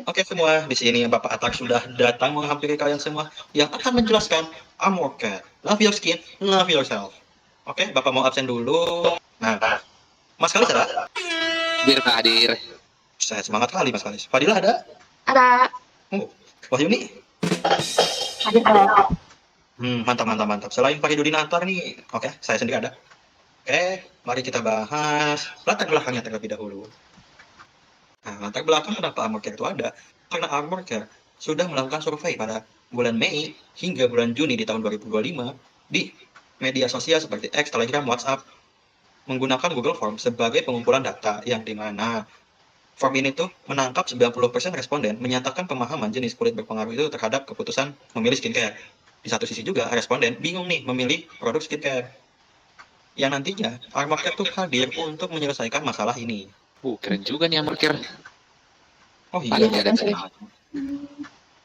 Oke semua, di sini Bapak Atak sudah datang menghampiri kalian semua yang akan menjelaskan Armor Care. Love your skin, love yourself. Oke, Bapak mau absen dulu. Nah, Mas Kalis ada? Biar Kak hadir. Saya semangat kali Mas Kalis. Fadila ada? Ada. Oh, Wahyuni? Hadir Kak. Mantap, mantap, mantap. Selain pakai Dudinantar nih, oke, saya sendiri ada. Oke, mari kita bahas latar belakangnya terlebih dahulu. Nah, latar belakang kenapa Armor Care itu ada? Karena Armor Care sudah melakukan survei pada bulan Mei hingga bulan Juni di tahun 2025 di media sosial seperti X, Telegram, WhatsApp menggunakan Google Form sebagai pengumpulan data yang dimana form ini tuh menangkap 90% responden menyatakan pemahaman jenis kulit berpengaruh itu terhadap keputusan memilih skincare. Di satu sisi juga responden bingung nih memilih produk skincare. Yang nantinya Armor Care tuh hadir untuk menyelesaikan masalah ini. Keren juga nih Armor Care. Oh iya, Padatnya ada tadi.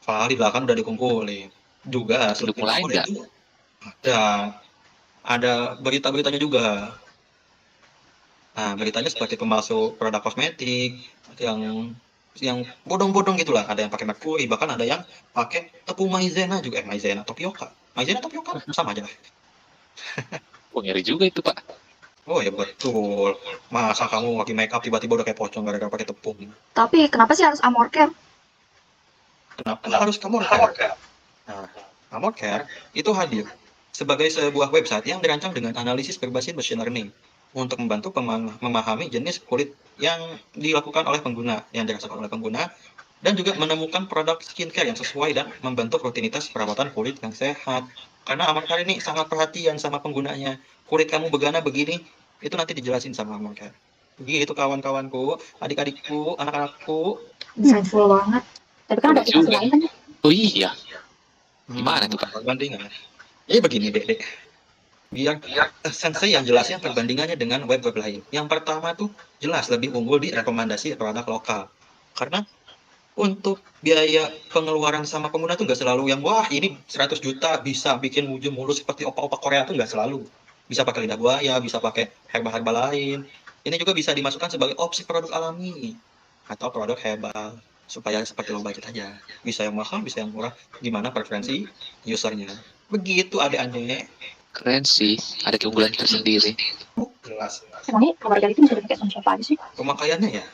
File di belakang udah dikumpulin. Juga Pendukung lain nggak? itu ada berita-beritanya juga. Nah, beritanya seperti pemalsu produk kosmetik yang bodong-bodong gitulah. Ada yang pakai merkuri, bahkan ada yang pakai tepung maizena juga. Maizena, tapioka. Maizena, tapioka sama aja. Ngeri juga itu Pak. Oh ya betul. Masa kamu lagi make up tiba-tiba udah kayak pocong gara-gara pakai tepung? Tapi kenapa sih harus Armor Care? Kenapa harus kamu Care? Nah, Armor Care itu hadir sebagai sebuah website yang dirancang dengan analisis berbasis machine learning untuk membantu memahami jenis kulit yang dilakukan oleh pengguna, yang dirasakan oleh pengguna, dan juga menemukan produk skincare yang sesuai dan membentuk rutinitas perawatan kulit yang sehat. Karena Armor Care ini sangat perhatian sama penggunanya. Kulit kamu begana begini, itu nanti dijelasin sama Armor Care. Begitu kawan-kawanku, adik-adikku, anak-anakku. Insightful banget. Tapi kan ada aplikasi lain kan ya? Oh iya. Gimana tuh Pak? Perbandingan. Jadi begini dek. Biar sensei yang jelasnya perbandingannya dengan web-web lain. Yang pertama tuh jelas lebih unggul di rekomendasi produk lokal. Karena untuk biaya pengeluaran sama pengguna tuh nggak selalu yang wah ini 100 juta bisa bikin wujud mulus seperti opa-opa Korea tuh nggak selalu. Bisa pakai lidah buaya, bisa pakai herbal lain. Ini juga bisa dimasukkan sebagai opsi produk alami atau produk herbal supaya seperti lo budget aja. Bisa yang mahal, bisa yang murah. Gimana preferensi usernya. Begitu adik-adik. Keren sih. Ada keunggulan tersendiri. Jelas. Emangnya Armor Care itu bisa dipakai sama siapa aja sih? Pemakaiannya ya?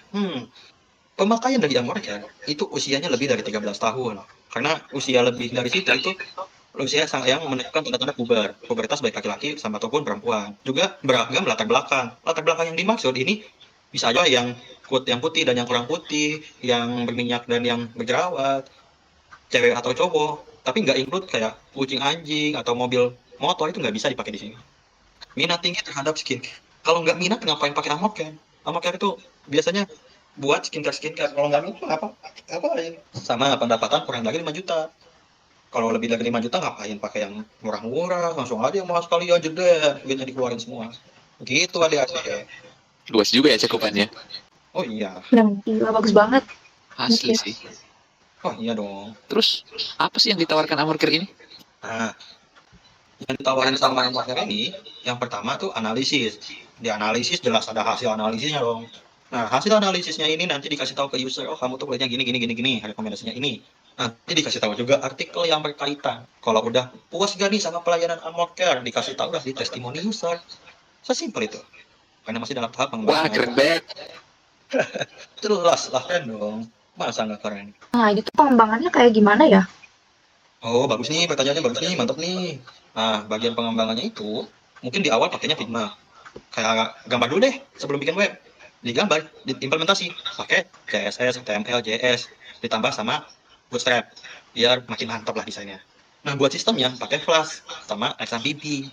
Pemakaian dari Armor Care itu usianya lebih dari 13 tahun. Karena usia lebih dari situ itu usia yang menunjukkan tanda-tanda pubertas baik laki-laki sama ataupun perempuan. Juga beragam latar belakang. Latar belakang yang dimaksud ini bisa aja yang putih dan yang kurang putih, yang berminyak dan yang berjerawat, cewek atau cowok. Tapi nggak include kayak kucing anjing atau mobil motor, itu nggak bisa dipakai di sini. Minat tinggi terhadap skincare. Kalau nggak minat ngapain pakai Armor Care? Armor Care itu biasanya buat skincare. Kalau nggak minat apa sama pendapatan kurang dari 5 juta. Kalau lebih dari 5 juta ngapain pakai yang murah-murah, langsung aja yang mahal sekali aja deh, duitnya dikeluarin semua. Begitu adik-adik. Luas juga ya cakupannya. Oh iya. Gila, bagus banget. Asli sih. Oh iya dong. Terus apa sih yang ditawarkan Armor Care ini? Nah, yang ditawarin sama Armor Care ini, yang pertama tuh analisis. Di analisis jelas ada hasil analisisnya dong. Nah, hasil analisisnya ini nanti dikasih tahu ke user, oh kamu tuh kulitnya gini, rekomendasinya ini. Nanti dikasih tahu juga artikel yang berkaitan. Kalau udah puas gak nih sama pelayanan Armor Care, dikasih tahu lah di testimoni user. Sesimpel itu. Karena masih dalam tahap pengembangan. Wah, keren banget. Jelas lah kan dong. Masa nggak keren? Nah, itu pengembangannya kayak gimana ya? Oh, bagus nih, pertanyaannya bagus nih, mantap nih. Nah, bagian pengembangannya itu, mungkin di awal pakainya Figma. Kayak gambar dulu deh, sebelum bikin web. Digambar, diimplementasi, pakai CSS, HTML, JS, ditambah sama Bootstrap, biar makin mantap lah desainnya. Nah, buat sistemnya, pakai Flash, sama XMPP.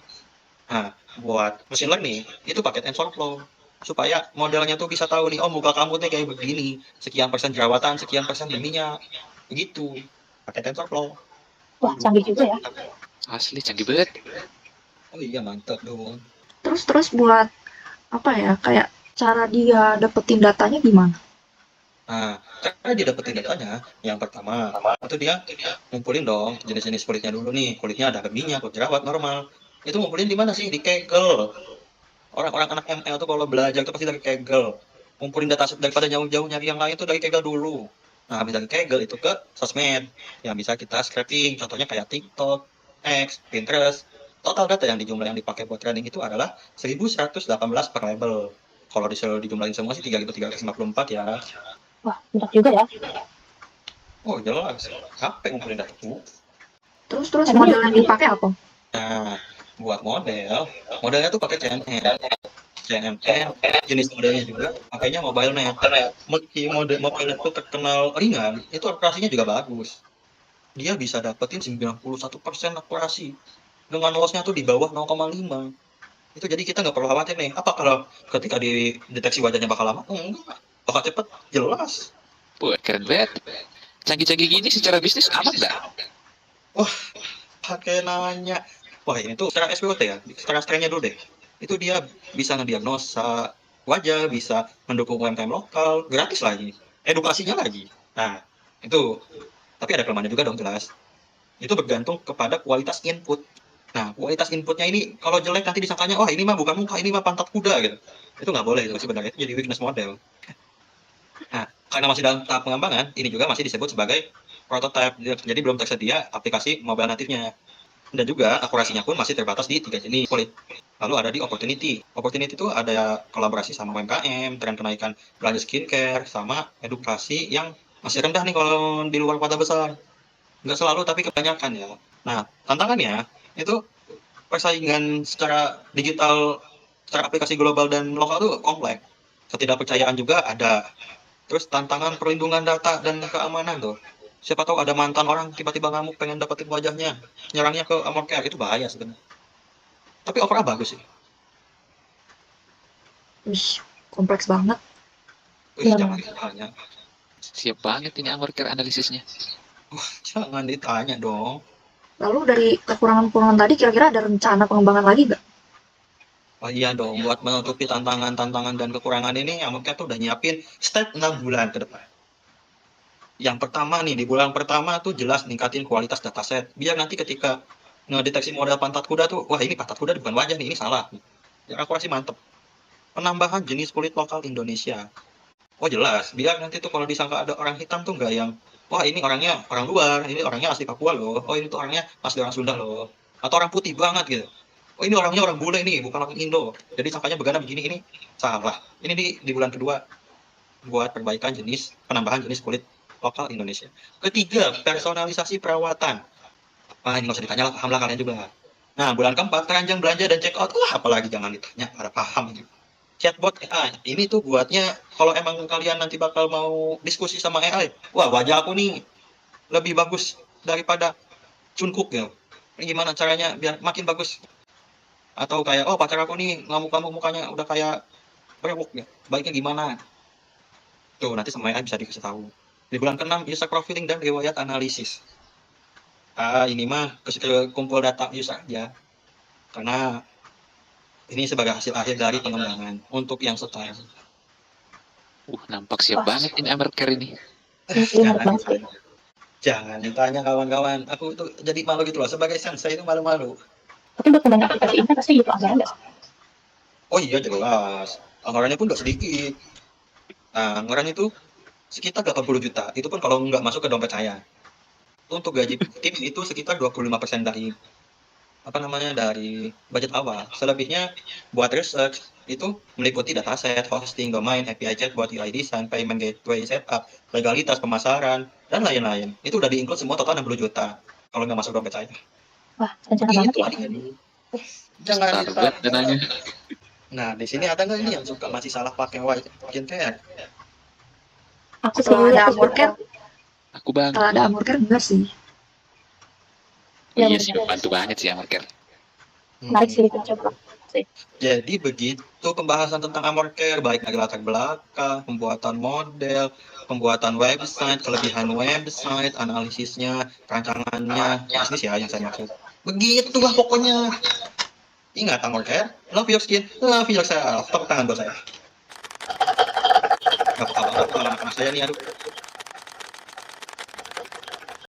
Nah, buat machine learning, itu pakai TensorFlow. Supaya modelnya tuh bisa tahu nih, oh muka kamu tuh kayak begini, sekian persen jerawatan, sekian persen berminyak, begitu. Pakai TensorFlow. Wah, canggih juga ya. Asli canggih banget. Oh iya, mantap dong. Terus buat apa ya, kayak cara dia dapetin datanya gimana? Nah, cara dia dapetin datanya, yang pertama, itu dia ngumpulin dong jenis-jenis kulitnya dulu nih. Kulitnya ada berminyak, berjerawat, normal. Itu ngumpulin di mana sih? Di Kaggle. Orang-orang anak ML tuh kalau belajar tuh pasti dari Kaggle. Ngumpulin data daripada jauh-jauh nyari yang lain tuh dari Kaggle dulu. Nah, habis dari Kaggle itu ke sosmed yang bisa kita scraping, contohnya kayak TikTok, X, Pinterest. Total data yang dipakai buat training itu adalah 1118 per label. Kalau dijumlahin semua sih 3354 ya. Wah, banyak juga ya. Oh, jelas. Capek ngumpulin data tuh. Terus Emang model yang dipakai apa? Nah, buat modelnya tuh pakai CNNN, jenis modelnya juga pakainya MobileNet. Meski MobileNet itu terkenal ringan, itu operasinya juga bagus. Dia bisa dapetin 91% akurasi dengan lossnya tuh di bawah 0,5. Itu jadi kita nggak perlu khawatir nih, apa kalau ketika dideteksi wajahnya bakal lama? Enggak, bakal cepet, jelas. Wah, keren banget. Canggih-canggih gini secara bisnis aman nggak? Pakai nanya, wah ini tuh secara SPOT ya, secara strength-nya dulu deh. Itu dia bisa ngediagnosa wajah, bisa mendukung UMKM lokal, gratis lagi, edukasinya lagi. Nah, itu. Tapi ada kelemahannya juga dong, jelas. Itu bergantung kepada kualitas input. Nah, kualitas inputnya ini kalau jelek nanti disangkanya, wah ini mah bukan muka, ini mah pantat kuda gitu. Itu nggak boleh itu sebenarnya, itu jadi weakness model. Nah, karena masih dalam tahap pengembangan, ini juga masih disebut sebagai prototype, jadi belum tersedia aplikasi mobile natifnya. Dan juga akurasinya pun masih terbatas di 3 jenis kulit. Lalu ada di opportunity. Opportunity itu ada kolaborasi sama UMKM, tren kenaikan belanja skincare, sama edukasi yang masih rendah nih kalau di luar kota besar. Nggak selalu, tapi kebanyakan ya. Nah, tantangannya itu persaingan secara digital, secara aplikasi global dan lokal tuh kompleks. Ketidakpercayaan juga ada. Terus tantangan perlindungan data dan keamanan tuh. Siapa tahu ada mantan orang tiba-tiba ngamuk pengen dapetin wajahnya, nyerangnya ke Amorcare, itu bahaya sebenarnya. Tapi overall bagus sih. Wih, kompleks banget. Wih, Iya, jangan ditanya. Siap banget ini Amorcare analisisnya. Jangan ditanya dong. Lalu dari kekurangan-kekurangan tadi kira-kira ada rencana pengembangan lagi nggak? Oh iya dong, buat menutupi tantangan-tantangan dan kekurangan ini, Amorcare tuh udah nyiapin step 6 bulan ke depan. Yang pertama nih, di bulan pertama tuh jelas ningkatin kualitas dataset. Biar nanti ketika ngedeteksi model pantat kuda tuh, wah ini pantat kuda bukan wajah nih, ini salah. Ya akurasi mantep. Penambahan jenis kulit lokal Indonesia. Oh jelas, biar nanti tuh kalau disangka ada orang hitam tuh nggak yang, wah ini orangnya orang luar, ini orangnya asli Papua loh, oh ini tuh orangnya asli orang Sunda loh, atau orang putih banget gitu. Oh ini orangnya orang bule nih, bukan orang Indo. Jadi sangkanya begana begini, ini salah. Ini di bulan kedua buat perbaikan penambahan jenis kulit lokal Indonesia. Ketiga, personalisasi perawatan. Wah ini nggak usah ditanya lah, paham lah kalian juga. Nah, bulan keempat, keranjang belanja dan check out. Wah, apalagi jangan ditanya, pada paham. Chatbot AI, ini tuh buatnya, kalau emang kalian nanti bakal mau diskusi sama AI, wah wajah aku nih lebih bagus daripada Jungkook ya. Ini gimana caranya biar makin bagus? Atau kayak, oh pacar aku nih ngamuk-ngamuk mukanya udah kayak brewok ya. Baiknya gimana? Tuh, nanti sama AI bisa dikasih tahu. Di bulan ke-6, user profiling dan riwayat analisis. Ini mah kumpul data user aja. Karena ini sebagai hasil akhir dari pengembangan untuk yang sekarang. Nampak siap Wah. banget ini Amorcare ini. Ini menarik banget sih. Jangan ditanya kawan-kawan. Aku tuh jadi malu gitu loh. Sebagai sensei itu malu-malu. Tapi buat membangun aplikasi ini kan pasti butuh anggaran nggak sih? Oh iya jelas. Anggarannya pun gak sedikit. Nah, anggaran itu sekitar 80 juta. Itu pun kalau nggak masuk ke dompet saya. Untuk gaji tim itu sekitar 25% dari dari budget awal. Selebihnya buat research itu meliputi dataset, hosting, domain, API chatbot, UI design, payment gateway setup, legalitas pemasaran, dan lain-lain. Itu udah di-include semua total 60 juta. Kalau nggak masuk dompet saya. Wah, rencana banget ya. Jangan Besar banget dananya. Nah, di sini ada nggak ini yang suka masih salah pakai skincare? Aku sih Setelah ada aku Amorcare, Aku bang. setelah ada Amorcare enggak sih? Oh Ya, iya sih, bener. bantu banget sih Amorcare. menarik sih dicoba sih. Jadi begitu pembahasan tentang Amorcare, baik dari latar belakang, pembuatan model, pembuatan website, kelebihan website, analisisnya, rancangannya, bisnis ya yang saya maksud. Begitulah pokoknya. Ingat Amorcare, love your skin, love yourself. Tepuk tangan buat saya. Gak apa-apa, anak-anak saya nih, aduh.